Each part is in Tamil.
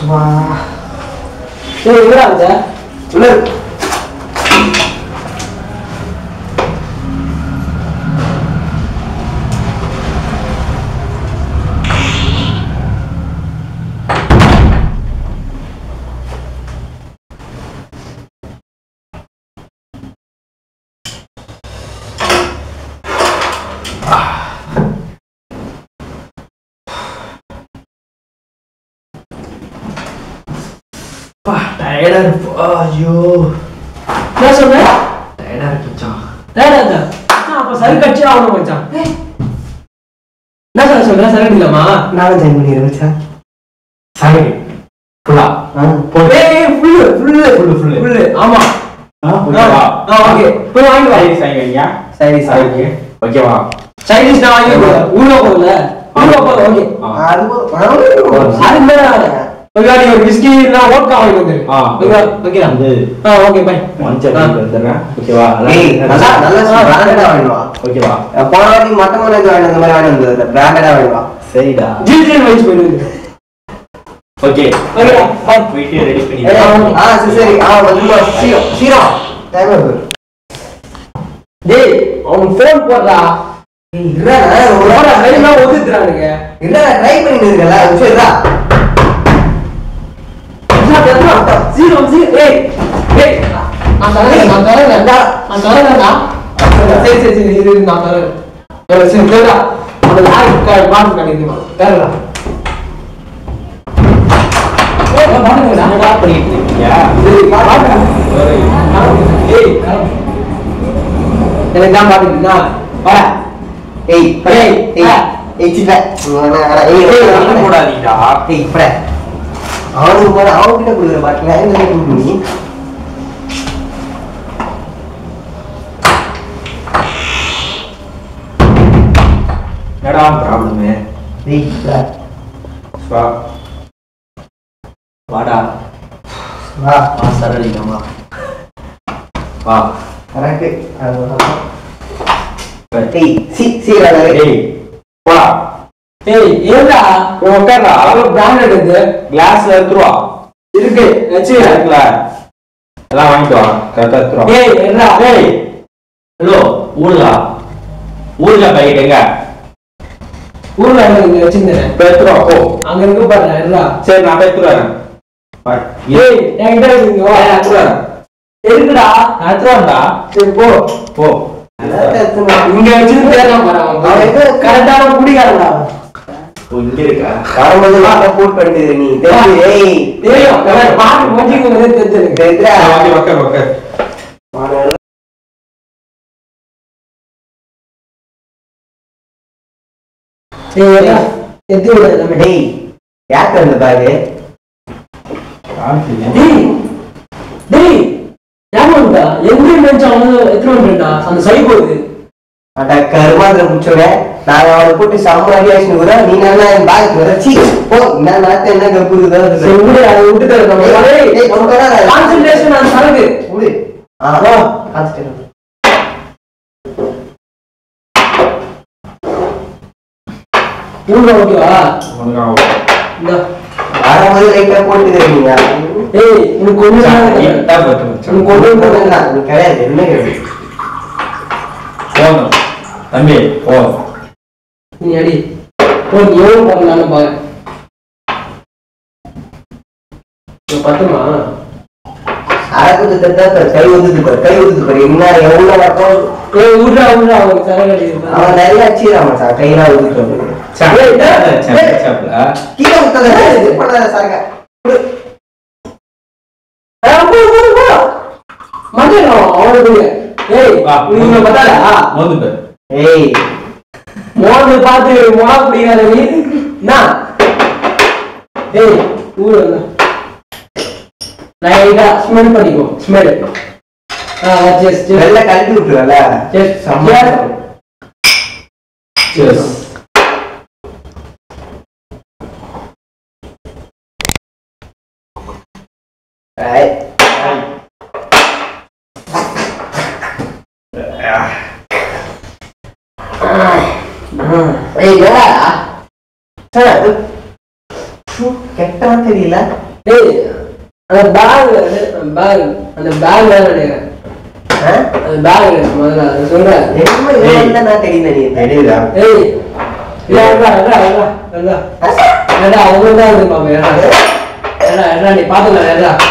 வா ஏய் எங்கடா வந்த உள்ள டயர்டா இருக்கு ஐயோ என்ன சொன்ன டயர்டா இருக்கு மச்சான் டயர்டா இருக்கா அப்ப சரி கட்சி ஆகணும் மச்சான் என்ன சொல்ற சரி இல்லமா நான் ஜாயின் பண்ணிடுறேன் மச்சான் சரி ஃபுல்லா ஏய் ஃபுல் ஆமா ஓகே போய் வாங்கி வா சரி வைங்க சரி ஓகே ஓகேவா சைனீஸ் நான் வாங்கி உள்ள போறல ஓகே அது மேல ஓகே ஒரு விஸ்கி இல்ல வோட்கா வாங்கி வந்து ஓகே வந்து ஓகே பை மஞ்சள் வந்துறேன் ஓகேவா நல்லா பிராண்டடா வாங்குவா ஓகேவா போன வாட்டி மட்டமான இது வாங்க அந்த மாதிரி வாங்க வந்து பிராண்டடா வாங்குவா சரிடா ஜிஜின் வைஸ் போயிடு ஓகே பை போயிட்டு ரெடி பண்ணி சரி வந்து சீரோ டைம் ஆகுது டேய் அவன் ஃபோன் போடுறா இல்ல ஒரு வார கையில ஒதுக்குறானுங்க இல்ல ட்ரை பண்ணிட்டு இருக்கல சரிடா zero ஏய் நான் தரேன்டா சரி இது நான் தரேன் சரி கேடா அந்த லாக் மார்க் பண்ணிடுமா தரடா மார்க் ஸ்டார்ட் பண்ணிட்டு இருக்கீங்க ஏய் எனக்கு தான் பாத்துக்கிட்டா வா ஏய் சின்ன போடாதீடா ஏய் இப்ப அவனுக்கு போற அவன்கிட்ட கொடுக்குற பாட்டில எங்க கொடுக்கணும் என்னடா ப்ராப்ளமே டேய் வா வாடா வா சரளிங்கம்மா வா கரெக்ட் டேய் சீரா டேய் வா ஏய் ஏடா உட்கார்றா அவ பிராண்டட் இது கிளாஸ்ல எடுத்துறா இருக்கு வெச்சு இருக்கல எல்லாம் வாங்கிட்டு வா கரெக்ட்டா எடுத்துறா ஏய் என்னடா ஏய் ஹலோ ஊர்ல பைட் எங்க ஊர்ல இங்க வெச்சிருந்தேன் எடுத்துறா போ அங்க இருக்கு பாரு என்னடா சரி நான் எடுத்துறேன் பை ஏய் என்கிட்ட இங்க வா எடுத்துறேன் இருக்குடா எடுத்துறேன்டா சரி போ போ இங்க வெச்சிட்டு தேடா பாரு அவன் கரெக்ட்டான குடிகாரடா இங்க இருக்கா காரமது வாட்ட போட் பண்ணிட்டு நீ ஏய் தெரியும் பாட்டு மூஞ்சிக்கு வந்து தெரிஞ்சிருக்கு தெரியுதா ஓகே மாடல் ஏய் எது நம்ம டேய் யார் அந்த பாரு டேய் யாருடா எங்க நினைச்சாங்க எத்தனை பண்ணிட்டா அந்த சைக்கோ இது அட கர்மாந்திர முச்சோட நான் அவளை போட்டு சம்மாரியாச்சு கூட நீ நல்லா என் பேக் வரச்சி போ நான் நாட்ட என்ன கப்புதுதா சரி அதை விட்டுட்டு நம்ம ஏய் நமக்கு கான்சன்ட்ரேஷன் நான் சரகு விடு வா கான்சன்ட்ரேட் ஊர்ல ஓகேவா இந்த ஆரம்பத்துல லைட்டா போட்டுக்கிறீங்க ஏய் நீ கொஞ்சம் லைட்டா போட்டு நீ கொஞ்சம் போடுங்க நீ கிடையாது என்ன கிடையாது போணும் தம்பி போ நீ அடி போ நீ எவ்வளோ போடலான்னு பாரு பத்துமா அரக்குது தட்டா கை ஊத்துது பாரு என்ன எவ்வளோ வட்டம் ஏய் ஊடுறா அவனுக்கு சரகடி அவன் நிறைய அடிச்சிடா மச்சான் கையில ஊத்துட்டு கீழே ஊத்தாத இது பண்ணாத சரக மஞ்சள் அவனுக்கு ஏய் நீங்க பத்தாடா மோந்து ஏய் மோந்து பாத்து மோனா குடிக்காத நீ என்ன ஏய் ஊரு என்ன லைட்டா ஸ்மெல் பண்ணிக்கோ ஸ்மெல் ஜஸ்ட் வெள்ள கலட்டி விட்டுறல ஜஸ்ட் சம்மர் ஜஸ்ட் ரைட் ஏய் என்னடா சார் கெட்டவன் தெரியல ஏய் அந்த பேக் அந்த பேக் வேற நினைக்கிறேன். அந்த பேக் முதல்ல சொல்றேன். நான் தெரியும் தெரியுதா? ஏய் இல்ல அவங்க தான் வந்து பாப்பா நீ பாத்துக்கலாம்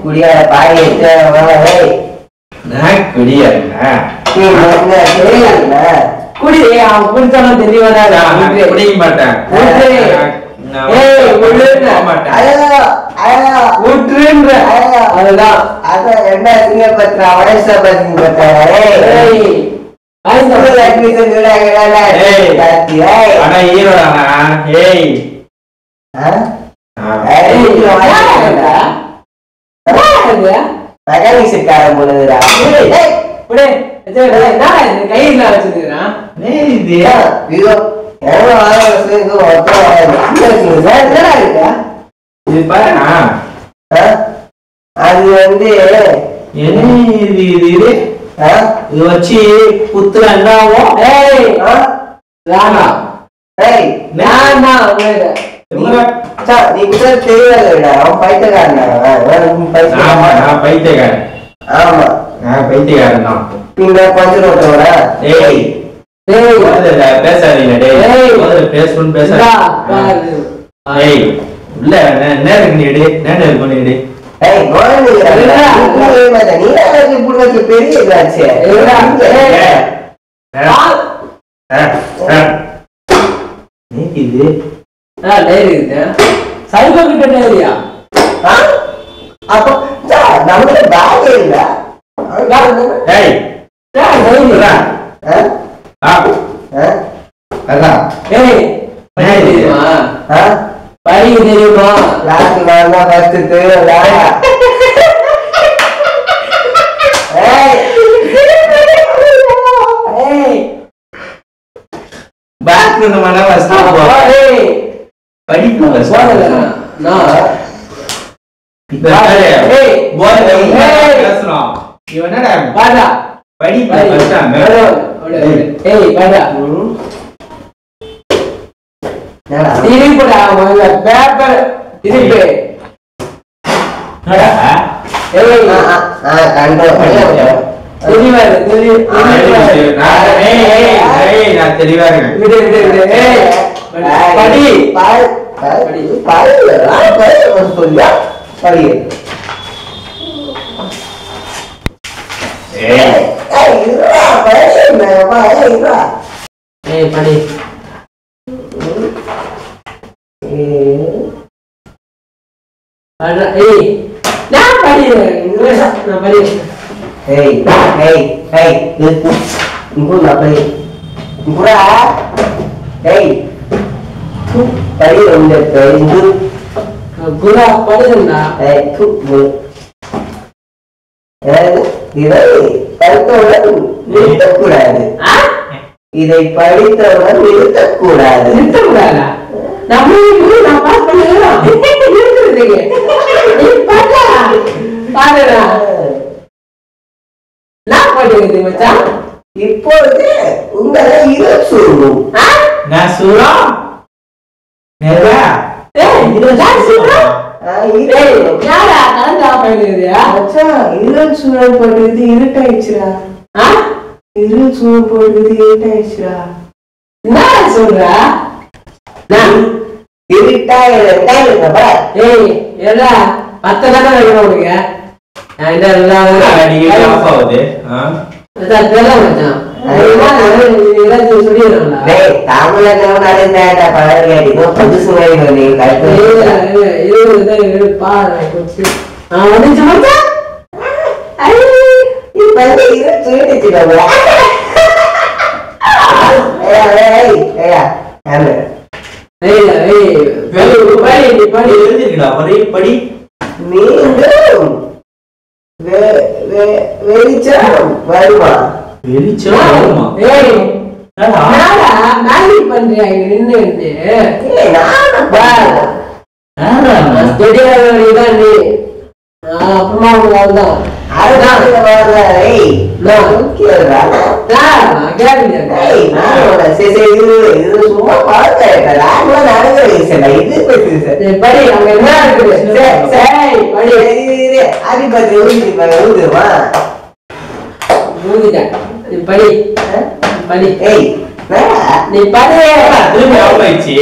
குடியார பாய் குடிச்சாலும் தெரியவாதான் குடிக்க மாட்டேன். கையில வச்சிருக்கிறான். அது வந்து இது வச்சு புத்துல என்ன ஆகும்? நீ கூட தெரியாத அவன் பைத்தியக்காரன். பைத்தியக்காரன். ஆமா நான் பைத்தியக்காரன் தான். நீங்க கொஞ்சம் ஓட்டவர பேசாதீங்க. பேசணும் பேச இல்ல நேரம் நீடு நேரம் பண்ணிடு. பெரிய சைபர் கிட்ட நேரியா அப்ப நமக்கு பேக் இல்ல. படிக்க தெரியுமா? கிளாஸ் வரனா ஃபர்ஸ்ட் தெரியும்ல. பேக் இந்த மன வஸ்தா படிப்பு வஸ்தா நான் இவனடா பாடா படிப்பு வஸ்தா ஏய் பாடா திருப்பிடா முதல்ல பேப்பர் திருப்பி இதை படித்தவுடன் நிறுத்தக்கூடாது. இப்பொழுது உங்களை சொல்லும் இருட்டாயிடுச்சுடா. இருள் சூழல் போடுறது இருட்டாயிடுச்சுடா. என்ன சொல்ற? இருட்டா ஏய் எல்லா 10 தானே வைக்கணும் உனக்கு. வெளிச்சம் வருமா? அப்புறமா தான் அதுதான் வரல. ஏய் நான் கேளுடா. கேளுங்க. ஏய் நான் சரி இது சும்மா பார்த்தேன். நான் நடக்கிறேன் சார். இது பேசுது படி அங்க என்ன இருக்குது? சரி படி. ஹாப்பி பர்த்டே ஊதுமா ஊதிட்டேன். படி படி. ஏய் நீ படி. திரும்பி ஆஃப் ஆயிடுச்சு.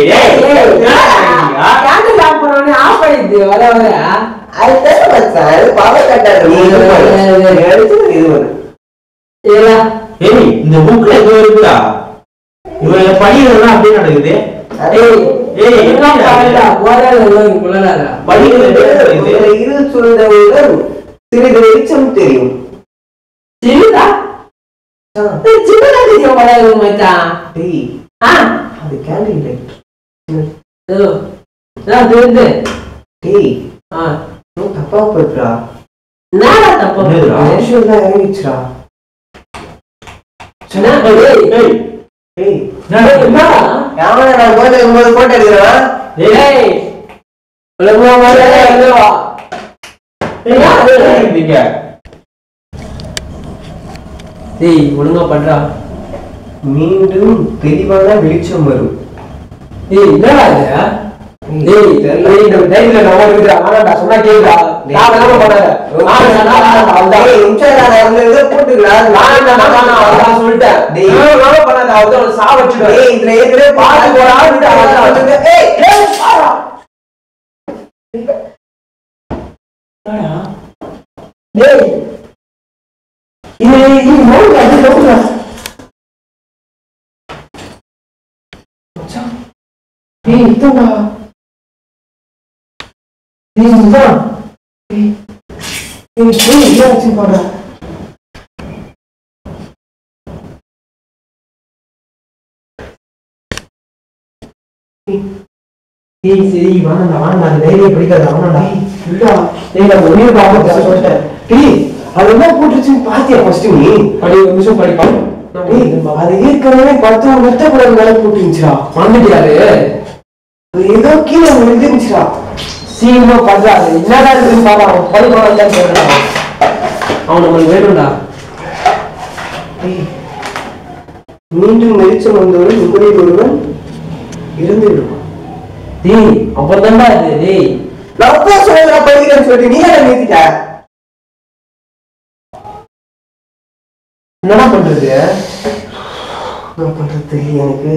கேண்டு லாக் பண்ணோனே ஆஃப் ஆயிடுது வர வர. அதுதான் மச்சான் பவர் கட்டாரு. எடுத்து இது பண்ணு. ஏலா ஏய் இந்த புக்ல ஏதோ இருக்குடா. இவன் படிக்கிறதெல்லாம் அப்படியே நடக்குது. ஏய் ஏய் என்ன பாருடா போறல குள்ளடா. படிக்கிறது இரு சொல்றவங்க சிறிது வெளிச்சம் தெரியும். சிறிதா? சின்னதா தெரியும் வராது மச்சான். டேய் அது கேண்டில் லைட். ஏதோ நான் தெரிந்து. டேய் நீ தப்பா போறா. நானா தப்பா போறா? மனுஷன் தான் இறங்கிச்சுடா. சொன்னா ஏய் ஏய் என்னடா யாவன நான் போட்டோ எடுக்கறேன். ஏய் உலகமா வரல வா. ஏய் நீங்க டேய் ஒழுங்கா பண்றா. மீண்டும் தெளிவான வெளிச்சம் வரும். ஏய் என்னடா இது? டேய் இந்த டைம்ல நான் ஓடுறா. ஆனாடா சொன்னா கேக்குடா. நான் என்ன பண்ணாத. டேய் இன்ஸ்டால நான் வந்து போட்டுக்கலாம். நான் சொல்லிட்டேன். டேய் நான் பண்ணாத. அவளோ சாவச்சுடு. டேய் இதுல ஏற்கனவே பாத்து போடா. ஏய் ஏய் பாரா. என்னடா? டேய் இது மோங்க அது மோங்க. மச்சான். டேய் இதோடா. டேய் மச்சான். டேய் என்னாச்சு பாரு. டேய் சரி வாண்டா தைரியம் பிடிக்காத வாண்டா. இல்லடா டேய் நான் ஒரே பாவத்தை சொல்லிட்டேன். டேய் அது என்ன போட்டுச்சுன்னு பாத்தியா ஃபர்ஸ்ட் நீ? படி ஒரு நிமிஷம் படி பாரு. டேய் அது ஏற்கனவே 10 மெத்த கூட மேல போட்டுச்சுடா. வந்துட்டியாரு? அது ஏதோ கீழே விழுந்துச்சுடா. சீக்கிரமா பண்றாரு. என்னடா இருக்குன்னு பாரு. அவன் படி போறான் சொல்றான். அவன் நமக்கு வேணும்டா. மீண்டும் வெளிச்சம் வந்தவுடன் உங்களில் ஒருவன் இறந்து விடுவான். டேய் அப்பதான்டா இது. டேய் நான் அப்பா சொல்ல படிக்கிறேன்னு சொல்லிட்டு நீ என்ன நிறுத்திட்ட? என்னடா பண்றது? நான் பண்றது எனக்கு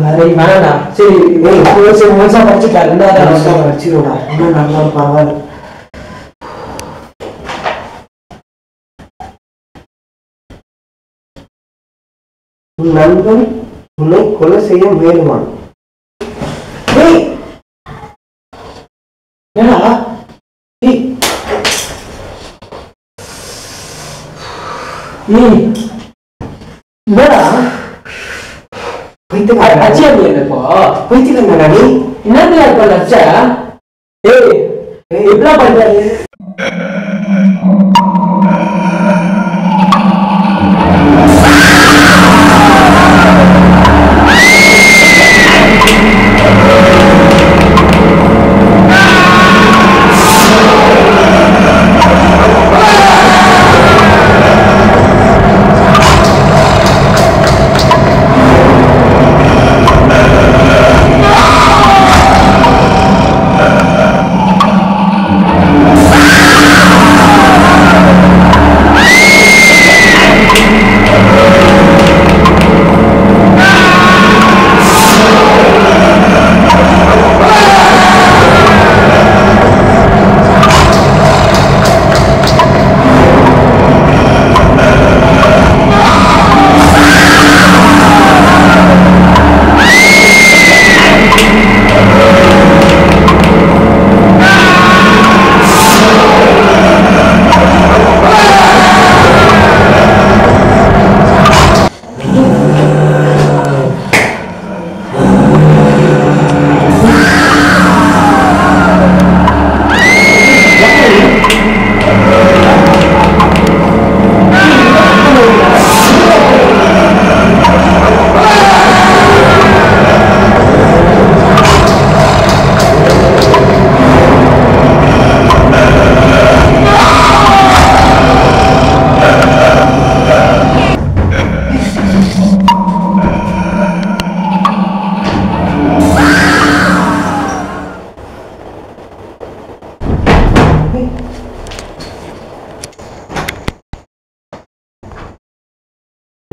வேணாடா. சரி சரி மனசா படிச்சுட்டா. ரெண்டாவது வச்சிருடா. இன்னும் நல்லா பரவாயில்ல. உன் நண்பன் உன்னை கொலை செய்ய முயலுவான். என்னடா? என்னடா அச்சா நீ என்னப்போ பைத்தியக்காரனா நீ? என்னத்துல இப்ப அச்சா? ஏய் எப்படிலாம் பண்றாரு?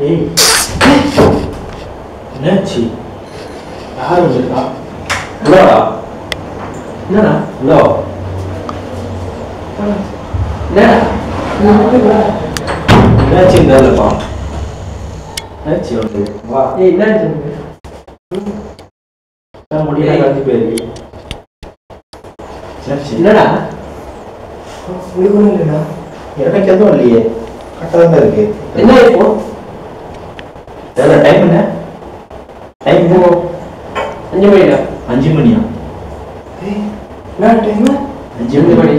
ஏய் என்னாச்சு யார் வந்திருக்கா என்னடா என்னடா ஹலோ என்னடா என்னாச்சு தெரியலப்பா என்னாச்சு வந்து வா ஏய் என்னாச்சு முடியல கழிச்சு போயிருக்கு என்னாச்சு என்னடா உங்களுக்கு இல்லைண்ணா எனக்கு எதுவும் இல்லையே கரெக்டாக தான் இருக்கு என்ன இப்போ எவ்வளோ டைம் என்ன டைம் இப்போ 5 மணிடா 5 மணியா என்ன டைம் 5 மணி